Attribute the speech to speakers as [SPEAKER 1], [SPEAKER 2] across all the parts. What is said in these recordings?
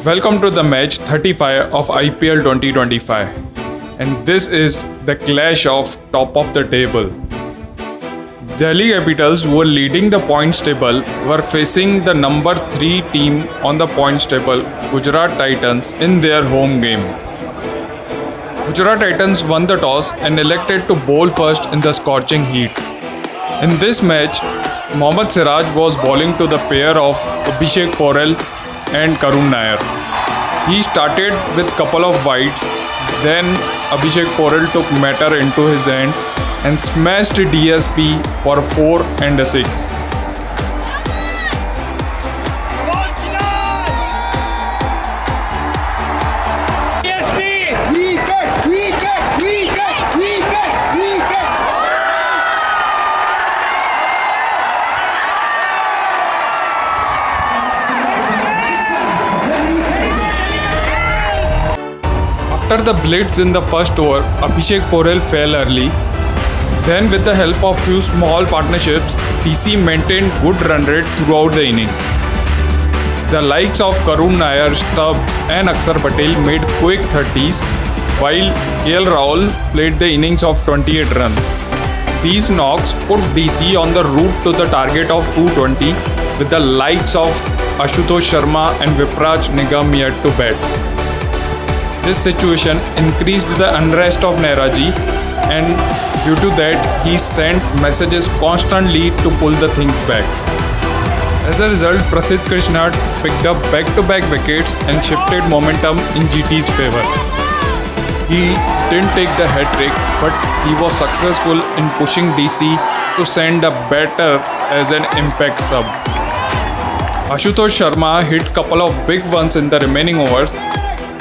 [SPEAKER 1] Welcome to the match 35 of IPL 2025, and this is the clash of top of the table. Delhi Capitals, who were leading the points table, were facing the number 3 team on the points table, Gujarat Titans, in their home game. Gujarat Titans won the toss and elected to bowl first in the scorching heat. In this match, Mohammad Siraj was bowling to the pair of Abhishek Porel and Karun Nair. He started with couple of wides, then Abhishek Porel took matter into his hands and smashed DSP for 4 and a 6. After the blitz in the first over, Abhishek Porel fell early. Then, with the help of few small partnerships, DC maintained good run rate throughout the innings. The likes of Karun Nair, Stubbs and Akshar Patel made quick 30s, while KL Rahul played the innings of 28 runs. These knocks put DC on the route to the target of 220, with the likes of Ashutosh Sharma and Vipraj Nigam yet to bat. This situation increased the unrest of Nehraji, and due to that he sent messages constantly to pull the things back. As a result, Prasidh Krishna picked up back-to-back wickets and shifted momentum in GT's favour. He didn't take the hat-trick, but he was successful in pushing DC to send a batter as an impact sub. Ashutosh Sharma hit couple of big ones in the remaining overs,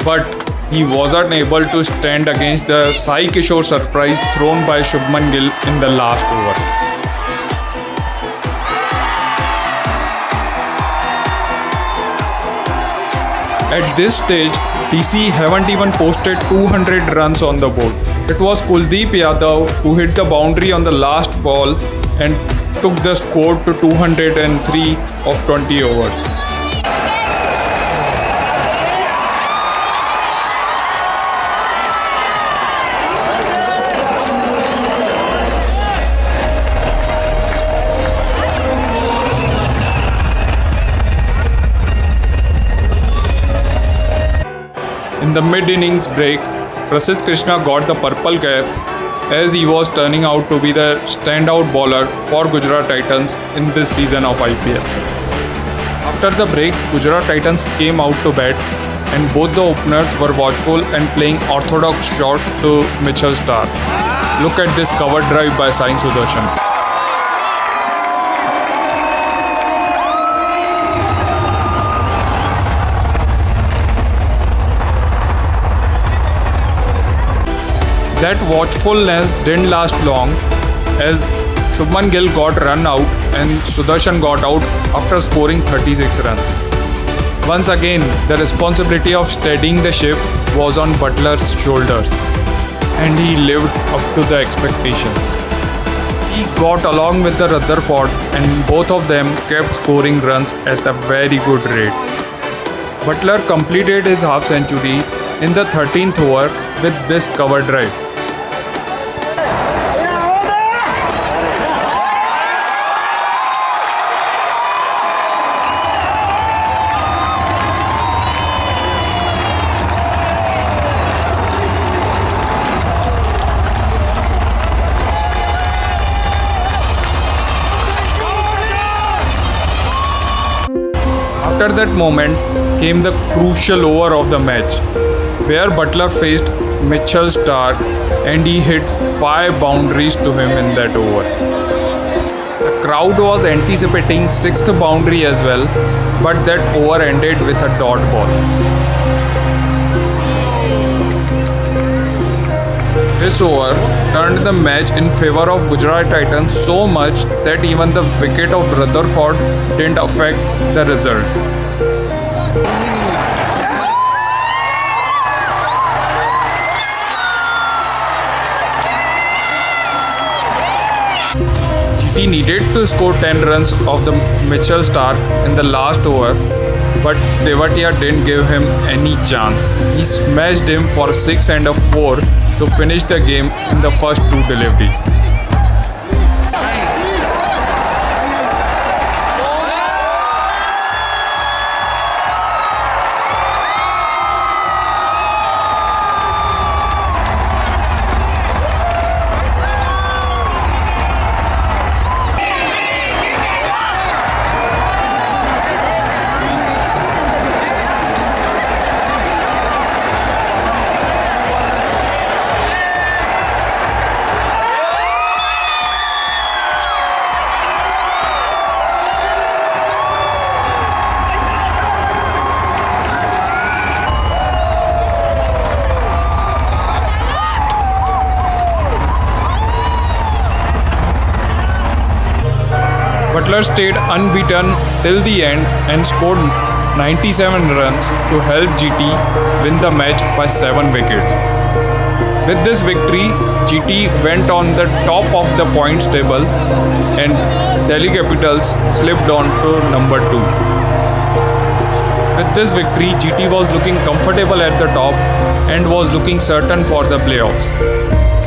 [SPEAKER 1] but he wasn't able to stand against the Sai Kishore surprise thrown by Shubman Gill in the last over. At this stage, DC haven't even posted 200 runs on the board. It was Kuldeep Yadav who hit the boundary on the last ball and took the score to 203 of 20 overs. In the mid-innings break, Prasidh Krishna got the purple cap as he was turning out to be the standout bowler for Gujarat Titans in this season of IPL. After the break, Gujarat Titans came out to bat, and both the openers were watchful and playing orthodox shots to Mitchell Starc. Look at this cover drive by Sai Sudarshan. That watchfulness didn't last long as Shubman Gill got run out and Sudarshan got out after scoring 36 runs. Once again, the responsibility of steadying the ship was on Butler's shoulders, and he lived up to the expectations. He got along with the Rutherford, and both of them kept scoring runs at a very good rate. Butler completed his half century in the 13th over with this cover drive. After that moment came the crucial over of the match, where Butler faced Mitchell Starc and he hit 5 boundaries to him in that over. The crowd was anticipating 6th boundary as well, but that over ended with a dot ball. This over turned the match in favour of Gujarat Titans so much that even the wicket of Rutherford didn't affect the result. GT needed to score 10 runs off the Mitchell Starc in the last over, but Tewatia didn't give him any chance. He smashed him for 6 and a 4 to finish the game in the first two deliveries. Butler stayed unbeaten till the end and scored 97 runs to help GT win the match by 7 wickets. With this victory, GT went on the top of the points table and Delhi Capitals slipped on to number 2. With this victory, GT was looking comfortable at the top and was looking certain for the playoffs.